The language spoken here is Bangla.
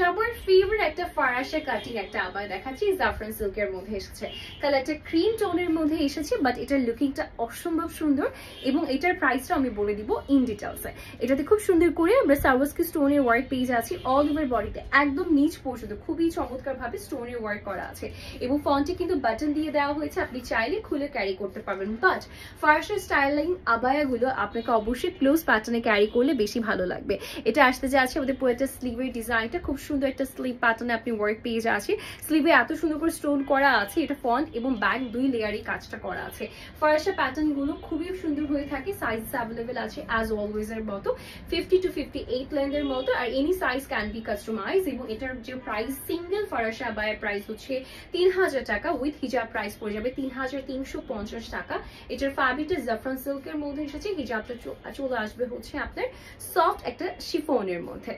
সবার ফেভারিট একটা ফারাশা কাটিং একটা আবায়া দেখাচ্ছি, জাফরান সিল্কের মধ্যে এসেছে। কালারটা ক্রিম টোনের মধ্যে এসেছে, বাট এটার লুকিংটা অসম্ভব সুন্দর এবং এটার প্রাইসটা আমি বলে দিব ইন ডিটেলসে। এটাতে খুব সুন্দর করে আমরা সার্ভাসকি স্টোনের ওয়ার্ক পেয়ে যাচ্ছি অল ওভার বডিতে, একদম নিচ পর্যন্ত খুবই চমৎকার ভাবে স্টোনের ওয়ার্ক করা আছে এবং ফন্টে কিন্তু বাটন দিয়ে দেওয়া হয়েছে, আপনি চাইলে খুলে ক্যারি করতে পারবেন। বাট ফারাশা স্টাইলিং আবায়াগুলো আপনাকে অবশ্যই ক্লোজ প্যাটার্নে ক্যারি করলে বেশি ভালো লাগবে। এটা আসতে যাচ্ছে আমাদের পুরোটা স্লিভের ডিজাইনটা খুব সুন্দর একটা স্লিভ প্যাটার্নে আপনি ওয়ার্ক পেয়ে যাচ্ছে। স্লিভে এত সুন্দর করে স্টোন করা আছে, এটা ফ্রন্ট এবং ব্যাক দুই লেয়ারই কাজটা করা আছে। ফারাশা প্যাটার্ন গুলো খুবই সুন্দর হয়ে থাকে, সাইজ অ্যাভেলেবেল আছে অ্যাজ অলওয়েজ এর মতো 50 to 58 লেন্থের মতো, আর any size can be customise. এবং এটার যে প্রাইস, সিঙ্গেল ফারাশা আবায়ার প্রাইস হচ্ছে 3000 টাকা, উইথ হিজাব প্রাইস পড়ে যাবে 3350 টাকা। এটার ফ্যাব্রিকটা জাফরান সিল্কের মধ্যে এসেছে, হিজাবটা চলে আসবে হচ্ছে আপনার সফট একটা শিফনের মধ্যে।